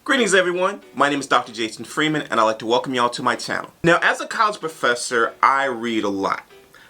Greetings everyone, my name is Dr. Jason Freeman and I'd like to welcome y'all to my channel. Now as a college professor, I read a lot.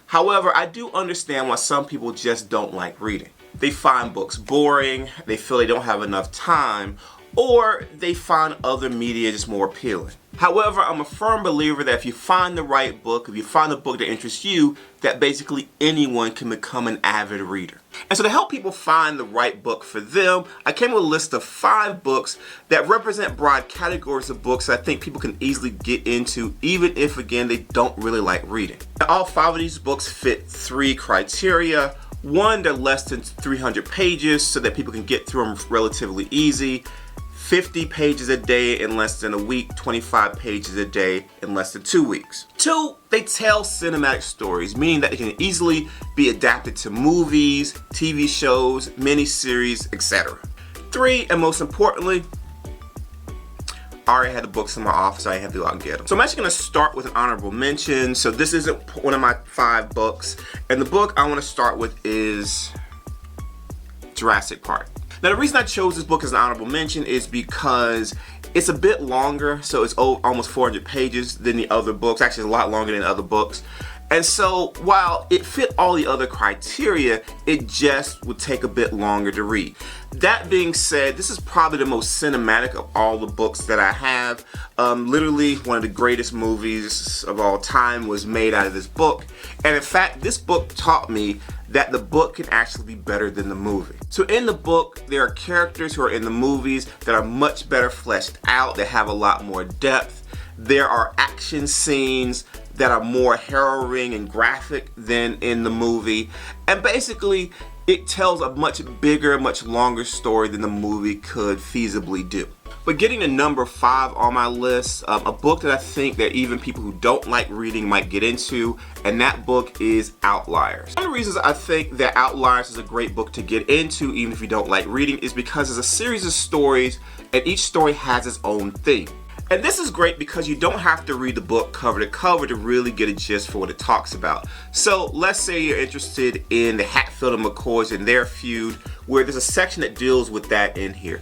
However, I do understand why some people just don't like reading. They find books boring, they feel they don't have enough time, or they find other media just more appealing. However, I'm a firm believer that if you find the right book, if you find a book that interests you, that basically anyone can become an avid reader. And so to help people find the right book for them, I came with a list of 5 books that represent broad categories of books that I think people can easily get into, even if, again, they don't really like reading. Now, all 5 of these books fit 3 criteria. 1, they're less than 300 pages so that people can get through them relatively easy. 50 pages a day in less than a week, 25 pages a day in less than 2 weeks. 2, they tell cinematic stories, meaning that they can easily be adapted to movies, TV shows, miniseries, etc. 3, and most importantly, I already had the books in my office, I have to go out and get them. So I'm actually going to start with an honorable mention. So this isn't one of my 5 books, and the book I want to start with is Jurassic Park. Now the reason I chose this book as an honorable mention is because it's a bit longer, so it's almost 400 pages than the other books, actually a lot longer than the other books. And so while it fit all the other criteria, it just would take a bit longer to read. That being said, this is probably the most cinematic of all the books that I have. Literally one of the greatest movies of all time was made out of this book. And in fact, this book taught me that the book can actually be better than the movie. So in the book, there are characters who are in the movies that are much better fleshed out, that have a lot more depth. There are action scenes that are more harrowing and graphic than in the movie. And basically, it tells a much bigger, much longer story than the movie could feasibly do. But getting to number 5 on my list, a book that I think that even people who don't like reading might get into, and that book is Outliers. One of the reasons I think that Outliers is a great book to get into, even if you don't like reading, is because it's a series of stories, and each story has its own theme. And this is great because you don't have to read the book cover to cover to really get a gist for what it talks about. So let's say you're interested in the Hatfield and McCoys and their feud, where there's a section that deals with that in here.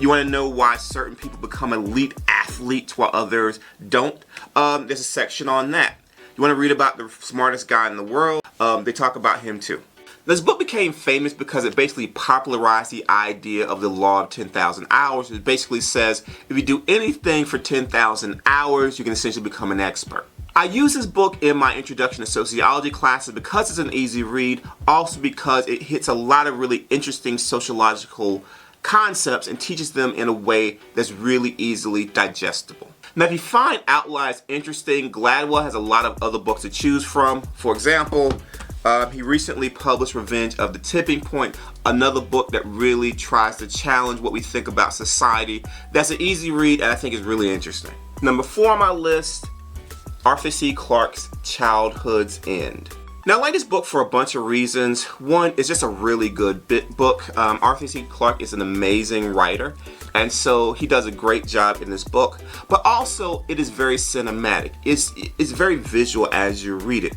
You want to know why certain people become elite athletes while others don't? There's a section on that. You want to read about the smartest guy in the world? They talk about him too. This book became famous because it basically popularized the idea of the law of 10,000 hours. It basically says if you do anything for 10,000 hours, you can essentially become an expert. I use this book in my introduction to sociology classes because it's an easy read, also because it hits a lot of really interesting sociological concepts and teaches them in a way that's really easily digestible. Now if you find Outliers interesting, Gladwell has a lot of other books to choose from. For example, he recently published Revenge of the Tipping Point, another book that really tries to challenge what we think about society. That's an easy read and I think is really interesting. Number 4 on my list, Arthur C. Clarke's Childhood's End. Now I like this book for a bunch of reasons. One, it's just a really good book. Arthur C. Clarke is an amazing writer, and so he does a great job in this book. But also, it is very cinematic. It's very visual as you read it.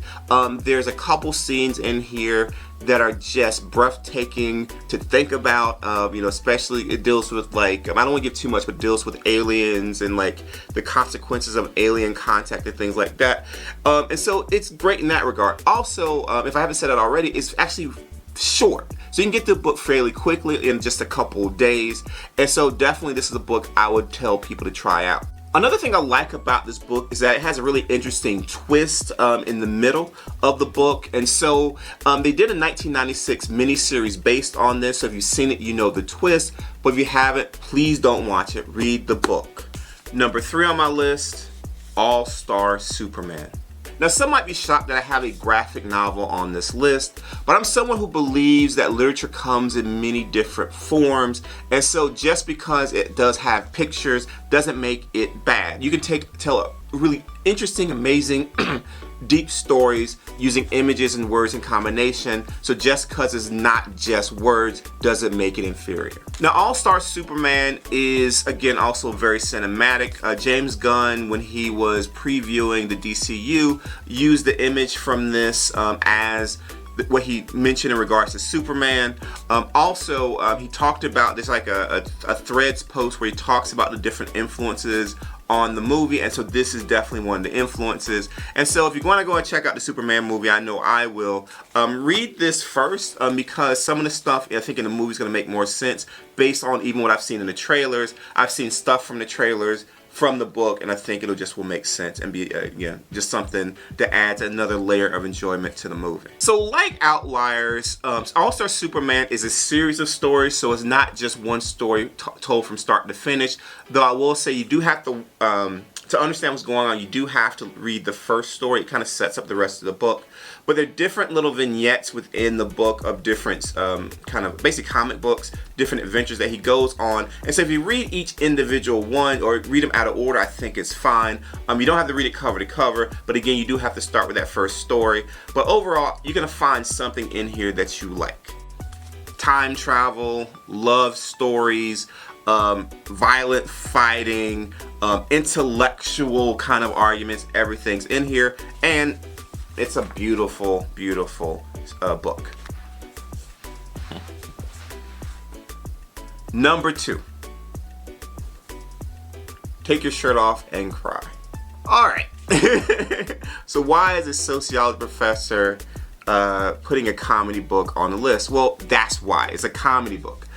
There's a couple scenes in here that are just breathtaking to think about. You know, especially it deals with like, I don't want to give too much, but it deals with aliens and like the consequences of alien contact and things like that. And so it's great in that regard. Also, if I haven't said it already, it's actually short. So you can get the book fairly quickly in just a couple of days. And so definitely this is a book I would tell people to try out. Another thing I like about this book is that it has a really interesting twist in the middle of the book. And so they did a 1996 miniseries based on this. So if you've seen it, you know the twist. But if you haven't, please don't watch it. Read the book. Number 3 on my list, All-Star Superman. Now some might be shocked that I have a graphic novel on this list, but I'm someone who believes that literature comes in many different forms, and so just because it does have pictures doesn't make it bad. You can tell a really interesting, amazing, deep stories using images and words in combination, so just because it's not just words doesn't make it inferior. Now All-Star Superman is again also very cinematic. James Gunn, when he was previewing the DCU, used the image from this as what he mentioned in regards to Superman. Also, he talked about, there's like a Threads post where he talks about the different influences on the movie, and so this is definitely one of the influences. And so if you want to go and check out the Superman movie, I know I will, read this first, because some of the stuff I think in the movie is going to make more sense based on even what I've seen in the trailers. I've seen stuff from the trailers from the book, and I think it'll just will make sense and be just something that adds another layer of enjoyment to the movie. So like Outliers, All-Star Superman is a series of stories, so it's not just one story told from start to finish. Though I will say you do have to understand what's going on, you do have to read the first story. It kind of sets up the rest of the book. But there are different little vignettes within the book of different kind of basic comic books, different adventures that he goes on. And so if you read each individual one or read them out of order, I think it's fine. You don't have to read it cover to cover, but again, you do have to start with that first story. But overall, you're going to find something in here that you like. Time travel, love stories, violent fighting, intellectual kind of arguments, everything's in here. And it's a beautiful, beautiful book. Number 2. Take your shirt off and cry. Alright. So why is a sociology professor putting a comedy book on the list? Well, that's why. It's a comedy book.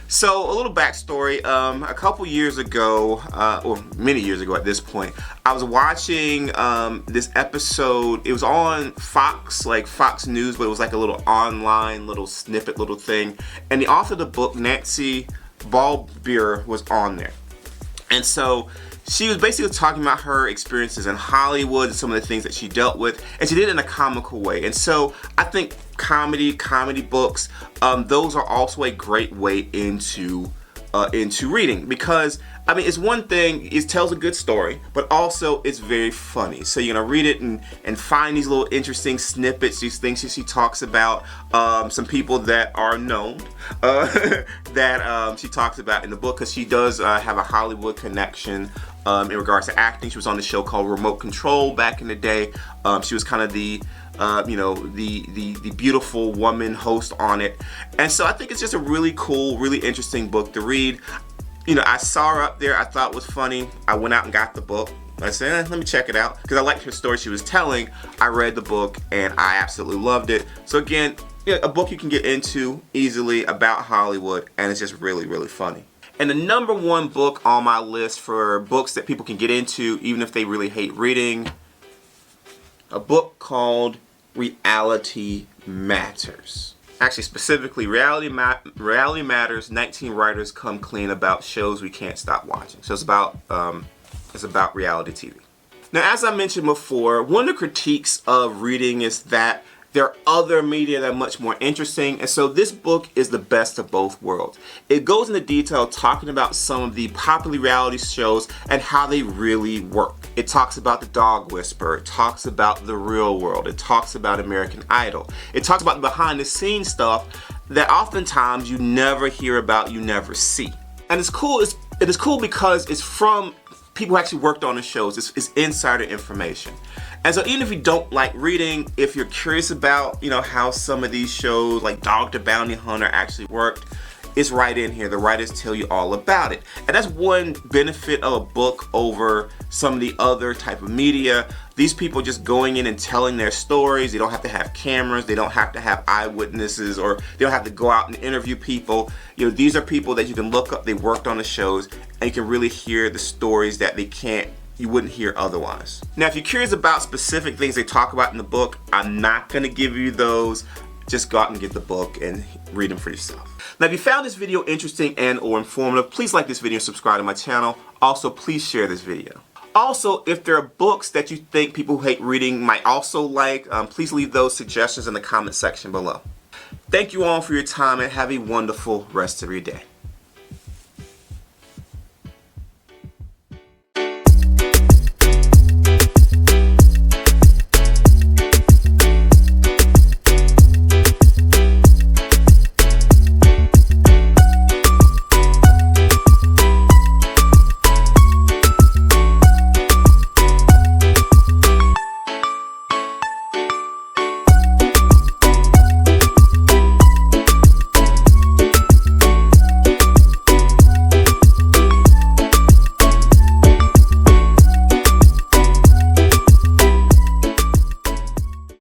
So a little backstory, a couple years ago, or many years ago at this point, I was watching this episode. It was on Fox, like Fox News, but it was like a little online, little snippet, little thing. And the author of the book, Nancy Balbier, was on there. And so she was basically talking about her experiences in Hollywood and some of the things that she dealt with, and she did it in a comical way. And so I think comedy books, those are also a great way into reading, because I mean, it's one thing, it tells a good story, but also it's very funny. So you're gonna read it and find these little interesting snippets, these things that she talks about, some people that are known that she talks about in the book, because she does have a Hollywood connection in regards to acting. She was on the show called Remote Control back in the day. She was kind of the the beautiful woman host on it. And so I think it's just a really cool, really interesting book to read. You know, I saw her up there, I thought it was funny. I went out and got the book. I said, let me check it out, because I liked her story she was telling. I read the book and I absolutely loved it. So again, a book you can get into easily about Hollywood, and it's just really, really funny. And the number 1 book on my list for books that people can get into even if they really hate reading, a book called Reality Matters. Actually, specifically, Reality Matters, 19 Writers Come Clean About Shows We Can't Stop Watching. So it's about reality TV. Now, as I mentioned before, one of the critiques of reading is that there are other media that are much more interesting, and so this book is the best of both worlds. It goes into detail talking about some of the popular reality shows and how they really work. It talks about The Dog Whisperer, it talks about The Real World, it talks about American Idol. It talks about the behind the scenes stuff that oftentimes you never hear about, you never see. And it's cool, it is cool because it's from people who actually worked on the shows. It's insider information. And so even if you don't like reading, if you're curious about, you know, how some of these shows like Dog the Bounty Hunter actually worked, it's right in here. The writers tell you all about it. And that's one benefit of a book over some of the other type of media. These people just going in and telling their stories. They don't have to have cameras. They don't have to have eyewitnesses, or they don't have to go out and interview people. You know, these are people that you can look up. They worked on the shows, and you can really hear the stories that you wouldn't hear otherwise. Now, if you're curious about specific things they talk about in the book, I'm not gonna give you those. Just go out and get the book and read them for yourself. Now, if you found this video interesting and or informative, please like this video and subscribe to my channel. Also, please share this video. Also, if there are books that you think people who hate reading might also like, please leave those suggestions in the comment section below. Thank you all for your time and have a wonderful rest of your day.